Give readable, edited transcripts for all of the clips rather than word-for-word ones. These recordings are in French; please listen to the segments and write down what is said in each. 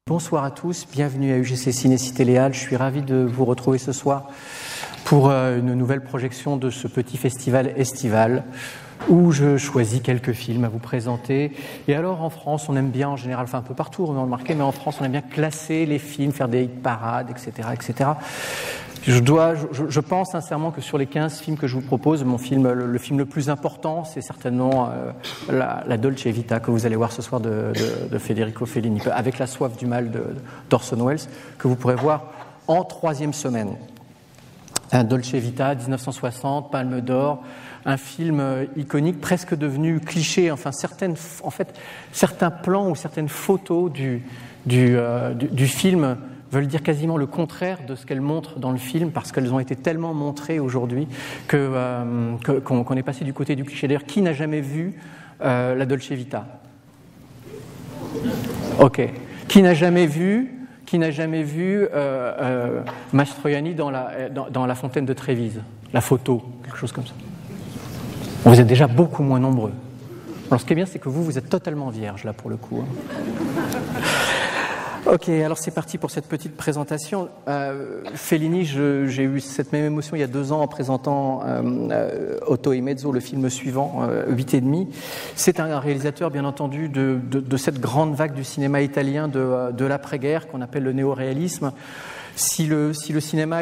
Bonsoir à tous, bienvenue à UGC Ciné-Cité Léal. Je suis ravi de vous retrouver ce soir pour une nouvelle projection de ce petit festival estival où je choisis quelques films à vous présenter. Et alors en France, on aime bien en général, enfin un peu partout, on a remarqué, mais en France, on aime bien classer les films, faire des parades, etc., etc. Je pense sincèrement que sur les 15 films que je vous propose, le film le plus important, c'est certainement la Dolce Vita que vous allez voir ce soir de Federico Fellini, avec La soif du mal d'Orson Welles, que vous pourrez voir en 3e semaine. Dolce Vita, 1960, Palme d'Or, un film iconique, presque devenu cliché. Enfin, certains plans ou certaines photos du film veulent dire quasiment le contraire de ce qu'elles montrent dans le film, parce qu'elles ont été tellement montrées aujourd'hui qu'on est passé du côté du cliché. D'ailleurs, qui n'a jamais vu la Dolce Vita ? Ok. Qui n'a jamais vu Mastroianni dans la fontaine de Trévise, la photo, quelque chose comme ça. Vous êtes déjà beaucoup moins nombreux. Alors ce qui est bien, c'est que vous êtes totalement vierge là pour le coup. Ok, alors c'est parti pour cette petite présentation. Fellini, j'ai eu cette même émotion il y a 2 ans en présentant Otto e Mezzo, le film suivant, 8,5. C'est un réalisateur, bien entendu, de cette grande vague du cinéma italien de l'après-guerre qu'on appelle le néo-réalisme. Si le cinéma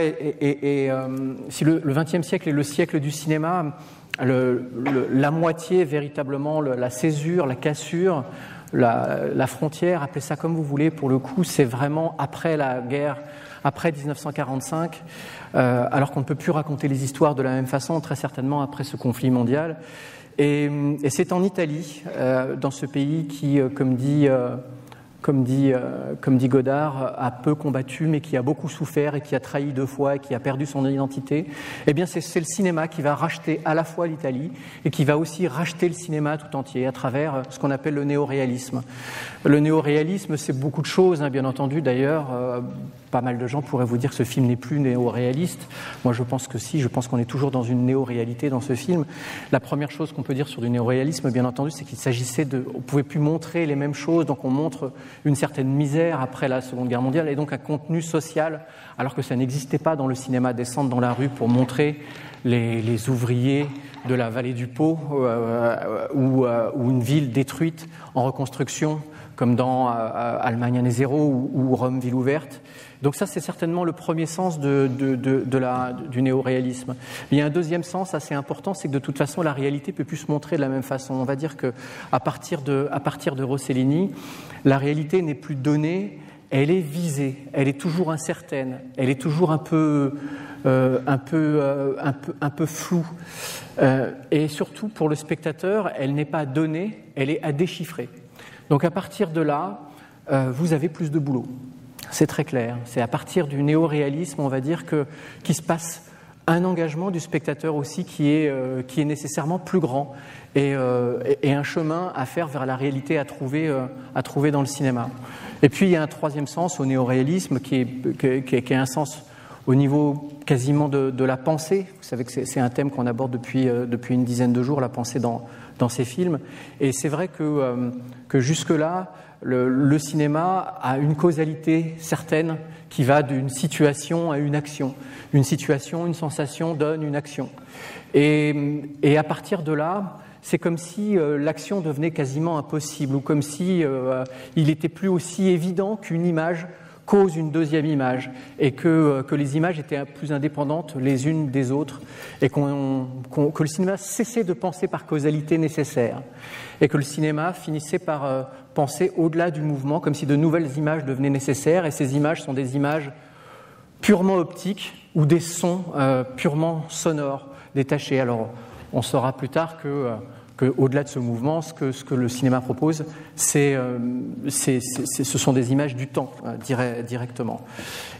si le XXe siècle est le siècle du cinéma, la moitié véritablement, la césure, la cassure, la frontière, appelez ça comme vous voulez, pour le coup, c'est vraiment après la guerre, après 1945, alors qu'on ne peut plus raconter les histoires de la même façon, très certainement après ce conflit mondial. Et c'est en Italie, dans ce pays qui, comme dit Godard, a peu combattu, mais qui a beaucoup souffert et qui a trahi 2 fois et qui a perdu son identité, eh bien c'est le cinéma qui va racheter à la fois l'Italie et qui va aussi racheter le cinéma tout entier à travers ce qu'on appelle le néo-réalisme. Le néo-réalisme, c'est beaucoup de choses, hein, bien entendu. D'ailleurs, pas mal de gens pourraient vous dire que ce film n'est plus néo-réaliste. Moi, je pense que si, je pense qu'on est toujours dans une néo-réalité dans ce film. La première chose qu'on peut dire sur du néo-réalisme, bien entendu, c'est qu'il s'agissait on ne pouvait plus montrer les mêmes choses, donc on montre une certaine misère après la Seconde Guerre mondiale et donc un contenu social, alors que ça n'existait pas dans le cinéma, descendre dans la rue pour montrer les ouvriers de la vallée du Pô ou une ville détruite en reconstruction, comme dans Allemagne année zéro ou Rome ville ouverte. Donc ça, c'est certainement le premier sens du néo-réalisme. Il y a un deuxième sens assez important, c'est que de toute façon, la réalité ne peut plus se montrer de la même façon. On va dire qu'à partir de Rossellini, la réalité n'est plus donnée, elle est visée, elle est toujours incertaine, elle est toujours un peu floue. Et surtout, pour le spectateur, elle n'est pas donnée, elle est à déchiffrer. Donc à partir de là, vous avez plus de boulot. C'est très clair. C'est à partir du néo-réalisme, on va dire, qu'il se passe un engagement du spectateur aussi qui est nécessairement plus grand et un chemin à faire vers la réalité à trouver dans le cinéma. Et puis il y a un troisième sens au néo-réalisme qui est un sens au niveau quasiment de la pensée. Vous savez que c'est un thème qu'on aborde depuis une dizaine de jours, la pensée dans ces films. Et c'est vrai que jusque-là, le cinéma a une causalité certaine qui va d'une situation à une action. Une situation, une sensation donne une action. Et à partir de là, c'est comme si l'action devenait quasiment impossible, ou comme si il n'était plus aussi évident qu'une image cause une deuxième image, et que les images étaient plus indépendantes les unes des autres, et que le cinéma cessait de penser par causalité nécessaire, et que le cinéma finissait par penser au-delà du mouvement, comme si de nouvelles images devenaient nécessaires, et ces images sont des images purement optiques ou des sons purement sonores, détachés. Alors, on saura plus tard qu'au-delà de ce mouvement, ce que le cinéma propose, ce sont des images du temps, directement.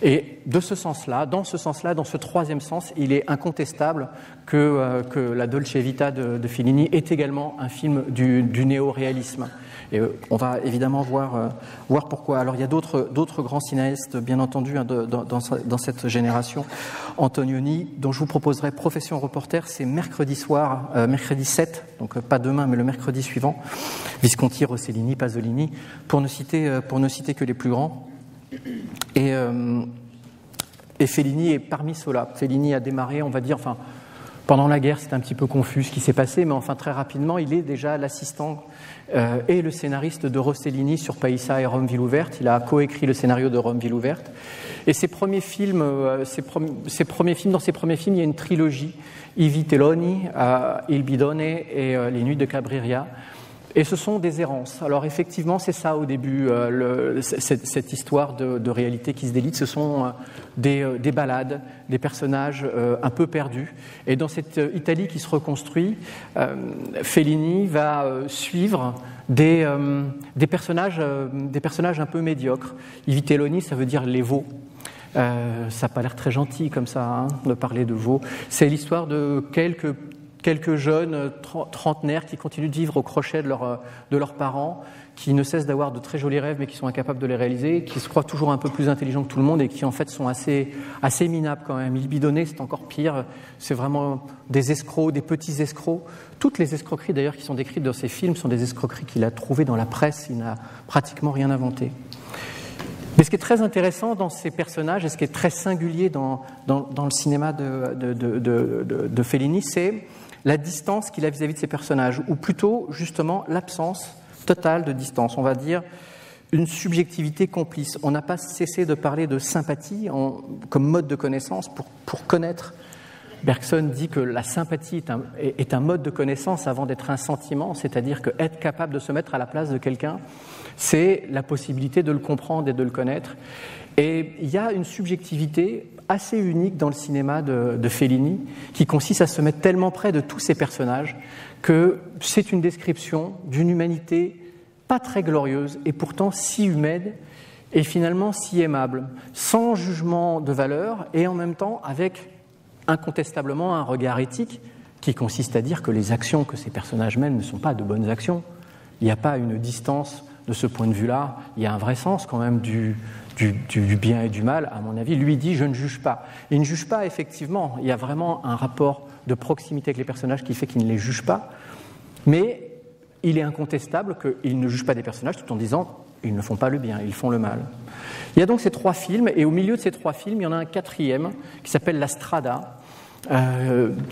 Et dans ce troisième sens, il est incontestable que la Dolce Vita de Fellini est également un film du néo-réalisme. Et on va évidemment voir pourquoi. Alors il y a d'autres grands cinéastes, bien entendu, hein, dans cette génération. Antonioni, dont je vous proposerai Profession reporter, c'est mercredi soir, mercredi 7, donc pas demain, mais le mercredi suivant. Visconti, Rossellini, Pasolini, pour ne citer que les plus grands. Et Fellini est parmi ceux-là. Fellini a démarré, on va dire, enfin, pendant la guerre, c'est un petit peu confus ce qui s'est passé, mais enfin, très rapidement, il est déjà l'assistant et le scénariste de Rossellini sur Paisa et Rome, ville ouverte. Il a coécrit le scénario de Rome, ville ouverte. Et dans ses premiers films, il y a une trilogie, I Vitelloni, Il Bidone et Les Nuits de Cabiria. Et ce sont des errances. Alors effectivement, c'est ça au début, cette histoire de réalité qui se délite. Ce sont des balades, des personnages un peu perdus. Et dans cette Italie qui se reconstruit, Fellini va suivre des personnages un peu médiocres. I Vitelloni, ça veut dire les veaux. Ça n'a pas l'air très gentil comme ça, hein, de parler de veaux. C'est l'histoire de quelques jeunes trentenaires qui continuent de vivre au crochet de leurs parents, qui ne cessent d'avoir de très jolis rêves mais qui sont incapables de les réaliser, qui se croient toujours un peu plus intelligents que tout le monde et qui en fait sont assez minables quand même. Il Bidonné, c'est encore pire, c'est vraiment des escrocs, des petits escrocs. Toutes les escroqueries d'ailleurs qui sont décrites dans ces films sont des escroqueries qu'il a trouvées dans la presse, il n'a pratiquement rien inventé. Mais ce qui est très intéressant dans ces personnages et ce qui est très singulier dans le cinéma de Fellini, c'est la distance qu'il a vis-à-vis de ses personnages, ou plutôt justement l'absence totale de distance, on va dire une subjectivité complice. On n'a pas cessé de parler de sympathie comme mode de connaissance pour connaître. Bergson dit que la sympathie est un mode de connaissance avant d'être un sentiment, c'est-à-dire qu'être capable de se mettre à la place de quelqu'un, c'est la possibilité de le comprendre et de le connaître. Et il y a une subjectivité assez unique dans le cinéma de Fellini qui consiste à se mettre tellement près de tous ces personnages que c'est une description d'une humanité pas très glorieuse et pourtant si humaine et finalement si aimable, sans jugement de valeur et en même temps avec incontestablement un regard éthique qui consiste à dire que les actions que ces personnages mènent ne sont pas de bonnes actions. Il n'y a pas une distance de ce point de vue-là, il y a un vrai sens quand même du bien et du mal, à mon avis. Lui dit « je ne juge pas ». Il ne juge pas, effectivement, il y a vraiment un rapport de proximité avec les personnages qui fait qu'il ne les juge pas, mais il est incontestable qu'il ne juge pas des personnages tout en disant « ils ne font pas le bien, ils font le mal ». Il y a donc ces trois films, et au milieu de ces trois films, il y en a un quatrième qui s'appelle La Strada,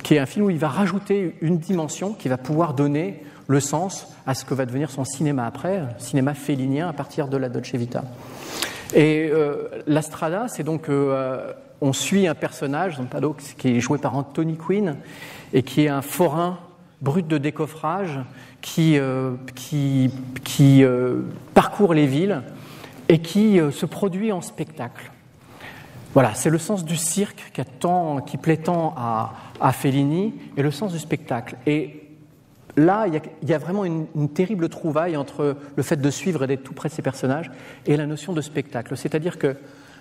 qui est un film où il va rajouter une dimension qui va pouvoir donner le sens à ce que va devenir son cinéma après, cinéma fellinien à partir de la Dolce Vita. Et La Strada, c'est donc, on suit un personnage, qui est joué par Anthony Quinn, et qui est un forain brut de décoffrage qui parcourt les villes et qui se produit en spectacle. Voilà, c'est le sens du cirque qui plaît tant à Fellini, et le sens du spectacle. Et là, il y a vraiment une terrible trouvaille entre le fait de suivre et d'être tout près de ces personnages et la notion de spectacle. C'est-à-dire que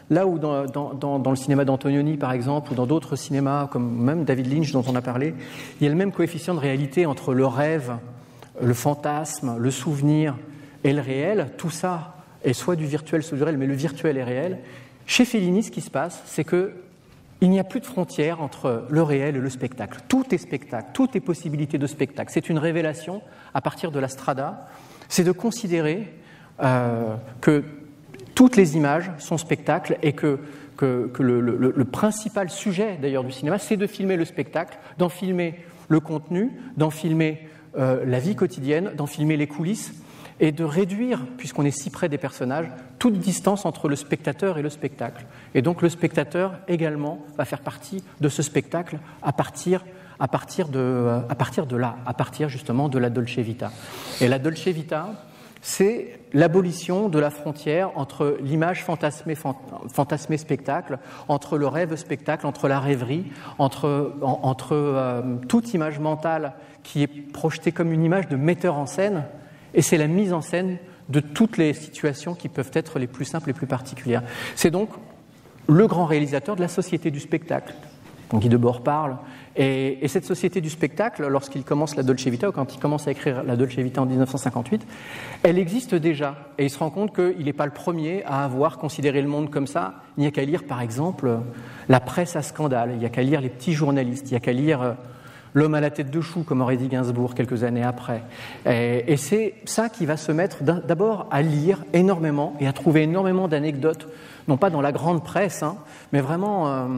là où dans le cinéma d'Antonioni, par exemple, ou dans d'autres cinémas, comme même David Lynch dont on a parlé, il y a le même coefficient de réalité entre le rêve, le fantasme, le souvenir et le réel. Tout ça est soit du virtuel, soit du réel, mais le virtuel est réel. Chez Fellini, ce qui se passe, c'est qu'il n'y a plus de frontière entre le réel et le spectacle. Tout est spectacle, tout est possibilité de spectacle. C'est une révélation à partir de La Strada. C'est de considérer que toutes les images sont spectacles et que le principal sujet d'ailleurs du cinéma, c'est de filmer le spectacle, d'en filmer le contenu, d'en filmer la vie quotidienne, d'en filmer les coulisses et de réduire, puisqu'on est si près des personnages, toute distance entre le spectateur et le spectacle. Et donc le spectateur également va faire partie de ce spectacle à partir de là, à partir justement de la Dolce Vita. Et la Dolce Vita, c'est l'abolition de la frontière entre l'image fantasmée spectacle, entre le rêve spectacle, entre la rêverie, entre toute image mentale qui est projetée comme une image de metteur en scène. Et c'est la mise en scène de toutes les situations qui peuvent être les plus simples, les plus particulières. C'est donc le grand réalisateur de la société du spectacle, dont Guy Debord parle. Et cette société du spectacle, lorsqu'il commence la Dolce Vita, ou quand il commence à écrire la Dolce Vita en 1958, elle existe déjà. Et il se rend compte qu'il n'est pas le premier à avoir considéré le monde comme ça. Il n'y a qu'à lire, par exemple, la presse à scandale, il n'y a qu'à lire les petits journalistes, il n'y a qu'à lire l'homme à la tête de chou, comme aurait dit Gainsbourg quelques années après. Et c'est ça qui va se mettre d'abord à lire énormément et à trouver énormément d'anecdotes, non pas dans la grande presse, hein, mais vraiment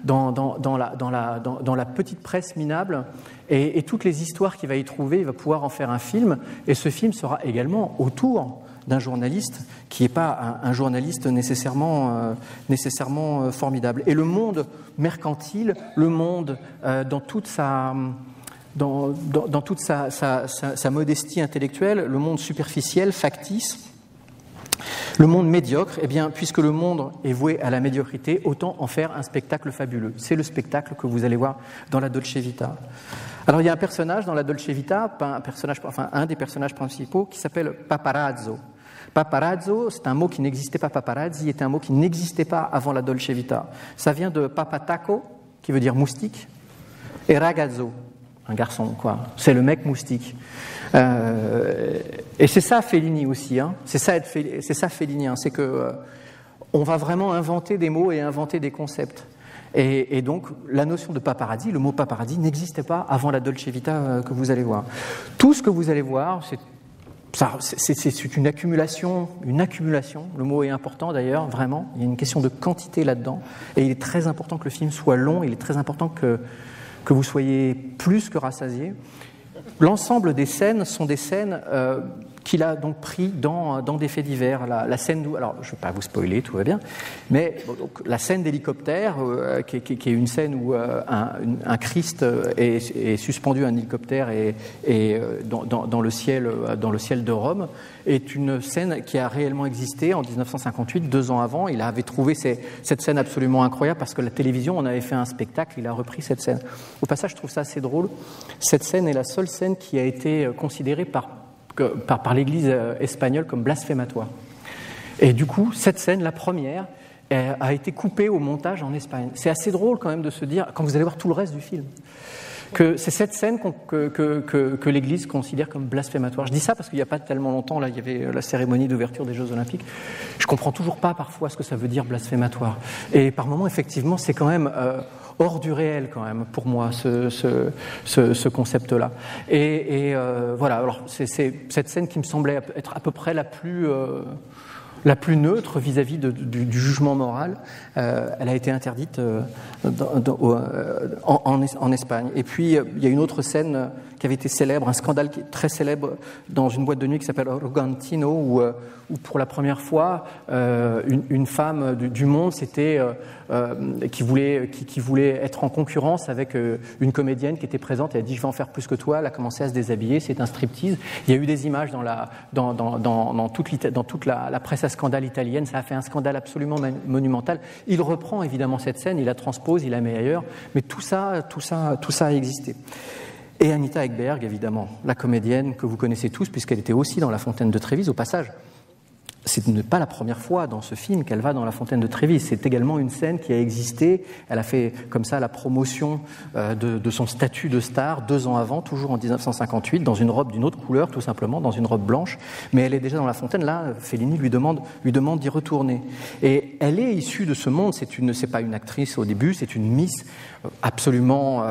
dans la petite presse minable. Et toutes les histoires qu'il va y trouver, il va pouvoir en faire un film. Et ce film sera également autour d'un journaliste qui n'est pas un journaliste nécessairement formidable. Et le monde mercantile, le monde dans toute sa modestie intellectuelle, le monde superficiel, factice, le monde médiocre, eh bien, puisque le monde est voué à la médiocrité, autant en faire un spectacle fabuleux. C'est le spectacle que vous allez voir dans la Dolce Vita. Alors, il y a un personnage dans la Dolce Vita, un des personnages principaux, qui s'appelle Paparazzo. Paparazzo, c'est un mot qui n'existait pas. Paparazzi était un mot qui n'existait pas avant la Dolce Vita. Ça vient de papataco, qui veut dire moustique, et ragazzo, un garçon, quoi. C'est le mec moustique. Et c'est ça Fellini aussi, hein. C'est ça Fellini, hein. C'est que on va vraiment inventer des mots et inventer des concepts. Et donc la notion de paparazzi, le mot paparazzi n'existait pas avant la Dolce Vita que vous allez voir. Tout ce que vous allez voir, c'est une accumulation. Le mot est important d'ailleurs, vraiment. Il y a une question de quantité là-dedans. Et il est très important que le film soit long. Il est très important que vous soyez plus que rassasiés. L'ensemble des scènes sont des scènes qu'il a donc pris dans des faits divers. La scène, alors je ne vais pas vous spoiler, tout va bien, mais donc, la scène d'hélicoptère, qui est une scène où un Christ est suspendu à un hélicoptère et dans le ciel de Rome, est une scène qui a réellement existé en 1958, 2 ans avant. Il avait trouvé cette scène absolument incroyable parce que la télévision en avait fait un spectacle, il a repris cette scène. Au passage, je trouve ça assez drôle. Cette scène est la seule scène qui a été considérée par l'Église espagnole comme blasphématoire. Et du coup, cette scène, la première, a été coupée au montage en Espagne. C'est assez drôle quand même de se dire, quand vous allez voir tout le reste du film, que c'est cette scène que l'Église considère comme blasphématoire. Je dis ça parce qu'il n'y a pas tellement longtemps, là, il y avait la cérémonie d'ouverture des Jeux Olympiques. Je ne comprends toujours pas parfois ce que ça veut dire blasphématoire. Et par moments, effectivement, c'est quand même hors du réel quand même pour moi ce concept-là. Et voilà. Alors c'est cette scène qui me semblait être à peu près la plus neutre vis-à-vis du jugement moral. Elle a été interdite en Espagne. Et puis il y a une autre scène qui avait été célèbre, un scandale qui est très célèbre dans une boîte de nuit qui s'appelle Argentino, où pour la première fois une femme du monde qui voulait être en concurrence avec une comédienne qui était présente. Elle a dit: je vais en faire plus que toi. Elle a commencé à se déshabiller. C'est un striptease. Il y a eu des images dans toute la presse à scandale italienne. Ça a fait un scandale absolument monumental. Il reprend évidemment cette scène, il la transpose, il la met ailleurs, mais tout ça a existé. Et Anita Ekberg, évidemment, la comédienne que vous connaissez tous, puisqu'elle était aussi dans La Fontaine de Trévise. Au passage, ce n'est pas la première fois dans ce film qu'elle va dans La Fontaine de Trévise. C'est également une scène qui a existé. Elle a fait comme ça la promotion de son statut de star 2 ans avant, toujours en 1958, dans une robe d'une autre couleur, tout simplement, dans une robe blanche. Mais elle est déjà dans La Fontaine. Là, Fellini lui demande d'y retourner. Et elle est issue de ce monde. C'est pas une actrice au début, c'est une Miss absolument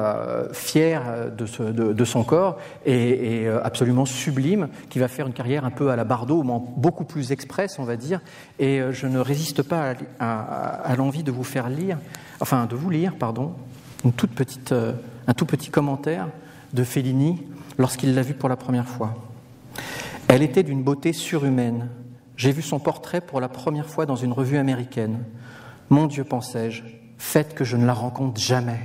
fière de son corps et absolument sublime, qui va faire une carrière un peu à la Bardot, mais beaucoup plus express, on va dire. Et je ne résiste pas à l'envie de vous lire, un tout petit commentaire de Fellini lorsqu'il l'a vue pour la première fois. Elle était d'une beauté surhumaine. J'ai vu son portrait pour la première fois dans une revue américaine. Mon Dieu, pensais-je, faites que je ne la rencontre jamais.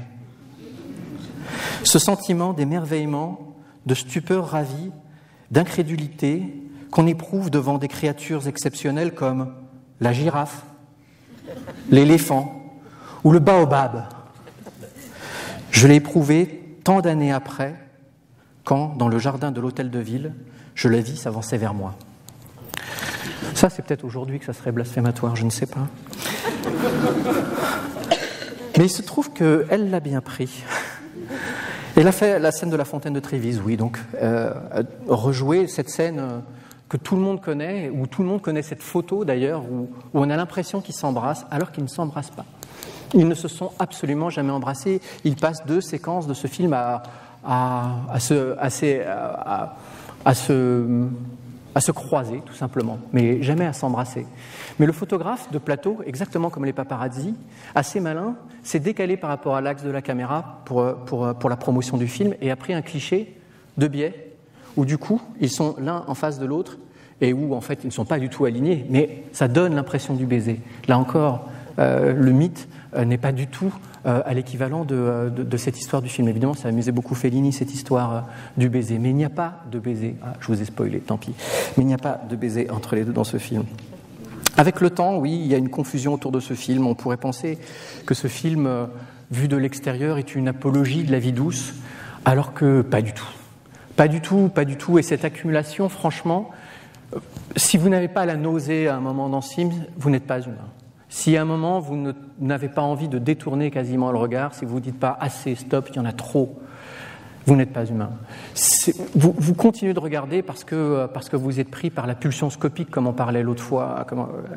Ce sentiment d'émerveillement, de stupeur ravie, d'incrédulité qu'on éprouve devant des créatures exceptionnelles comme la girafe, l'éléphant ou le baobab. Je l'ai éprouvé tant d'années après, quand, dans le jardin de l'hôtel de ville, je la vis s'avancer vers moi. Ça, c'est peut-être aujourd'hui que ça serait blasphématoire, je ne sais pas. Mais il se trouve qu'elle l'a bien pris. Elle a fait la scène de La Fontaine de Trévise, oui, donc rejouer cette scène que tout le monde connaît, où tout le monde connaît cette photo d'ailleurs, où on a l'impression qu'ils s'embrassent alors qu'ils ne s'embrassent pas. Ils ne se sont absolument jamais embrassés. Ils passent 2 séquences de ce film à à se croiser, tout simplement, mais jamais à s'embrasser. Mais le photographe de plateau, exactement comme les paparazzi, assez malin, s'est décalé par rapport à l'axe de la caméra pour la promotion du film et a pris un cliché de biais où du coup, ils sont l'un en face de l'autre et où en fait, ils ne sont pas du tout alignés, mais ça donne l'impression du baiser. Là encore, le mythe n'est pas du tout à l'équivalent de cette histoire du film. Évidemment, ça amusait beaucoup Fellini, cette histoire du baiser. Mais il n'y a pas de baiser. Ah, je vous ai spoilé, tant pis. Mais il n'y a pas de baiser entre les deux dans ce film. Avec le temps, oui, il y a une confusion autour de ce film. On pourrait penser que ce film, vu de l'extérieur, est une apologie de la vie douce, alors que pas du tout. Pas du tout, pas du tout. Et cette accumulation, franchement, si vous n'avez pas la nausée à un moment dans ce film, vous n'êtes pas humain. Si à un moment, vous n'avez pas envie de détourner quasiment le regard, si vous ne dites pas « assez, stop, il y en a trop », vous n'êtes pas humain. Vous continuez de regarder parce que vous êtes pris par la pulsion scopique, comme on parlait l'autre fois,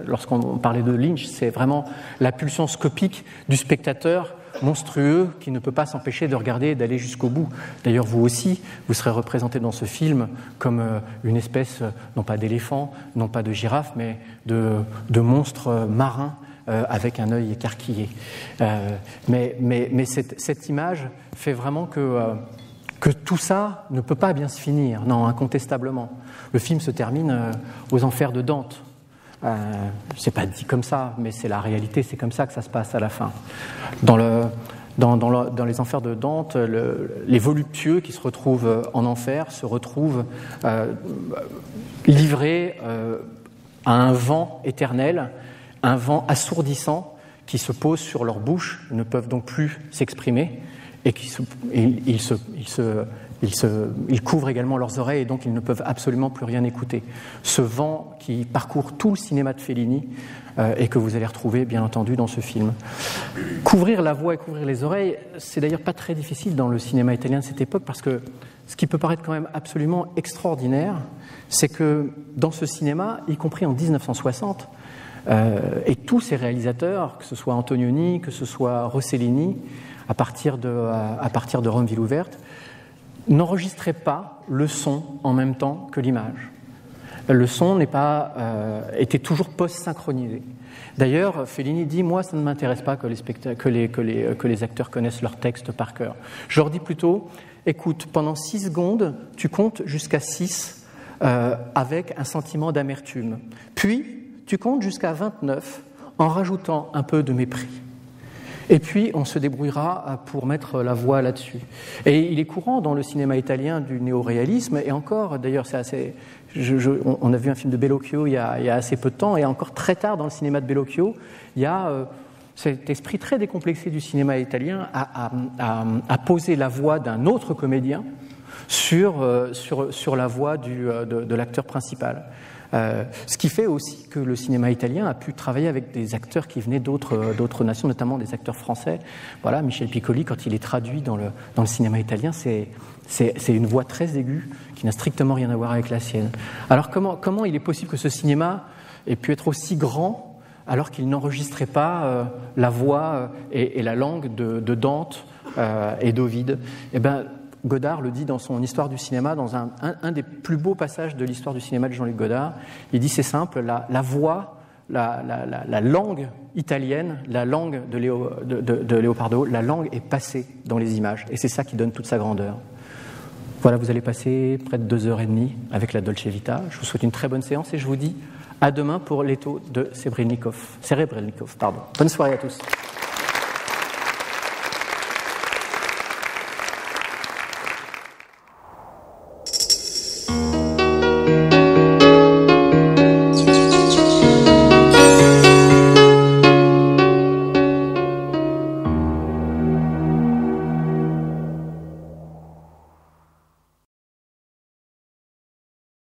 lorsqu'on parlait de Lynch. C'est vraiment la pulsion scopique du spectateur monstrueux qui ne peut pas s'empêcher de regarder et d'aller jusqu'au bout. D'ailleurs, vous aussi, vous serez représenté dans ce film comme une espèce, non pas d'éléphant, non pas de girafe, mais de monstre marin avec un œil écarquillé. Mais cette image fait vraiment que tout ça ne peut pas bien se finir, non, incontestablement. Le film se termine aux enfers de Dante. C'est pas dit comme ça, mais c'est la réalité, c'est comme ça que ça se passe à la fin. Dans les enfers de Dante, les voluptueux qui se retrouvent en enfer se retrouvent livrés à un vent éternel, un vent assourdissant qui se pose sur leur bouche, ils ne peuvent donc plus s'exprimer, et ils couvrent également leurs oreilles et donc ils ne peuvent absolument plus rien écouter. Ce vent qui parcourt tout le cinéma de Fellini et que vous allez retrouver bien entendu dans ce film. Couvrir la voix et couvrir les oreilles, c'est d'ailleurs pas très difficile dans le cinéma italien de cette époque parce que ce qui peut paraître quand même absolument extraordinaire, c'est que dans ce cinéma, y compris en 1960, et tous ces réalisateurs, que ce soit Antonioni, que ce soit Rossellini, à partir de Rome ville ouverte, n'enregistrez pas le son en même temps que l'image. Le son était toujours post-synchronisé. D'ailleurs, Fellini dit « Moi, ça ne m'intéresse pas que les acteurs connaissent leur texte par cœur. Je leur dis plutôt « Écoute, pendant 6 secondes, tu comptes jusqu'à 6 avec un sentiment d'amertume. Puis, tu comptes jusqu'à 29 en rajoutant un peu de mépris. » Et puis, on se débrouillera pour mettre la voix là-dessus. Et il est courant dans le cinéma italien du néo-réalisme, et encore, d'ailleurs, c'est assez... on a vu un film de Bellocchio il y a assez peu de temps, et encore très tard dans le cinéma de Bellocchio, il y a cet esprit très décomplexé du cinéma italien à poser la voix d'un autre comédien sur la voix de l'acteur principal. Ce qui fait aussi que le cinéma italien a pu travailler avec des acteurs qui venaient d'autres nations, notamment des acteurs français. Voilà, Michel Piccoli, quand il est traduit dans le cinéma italien, c'est une voix très aiguë qui n'a strictement rien à voir avec la sienne. Alors comment il est possible que ce cinéma ait pu être aussi grand alors qu'il n'enregistrait pas la voix et la langue de Dante et d'Ovide? Eh bien, Godard le dit dans son Histoire du cinéma, dans un des plus beaux passages de l'histoire du cinéma de Jean-Luc Godard. Il dit c'est simple, la voix, la langue italienne, la langue de Leopardo, la langue est passée dans les images. Et c'est ça qui donne toute sa grandeur. Voilà, vous allez passer près de 2h30 avec la Dolce Vita. Je vous souhaite une très bonne séance et je vous dis à demain pour l'étau de Serebrennikov. Bonne soirée à tous.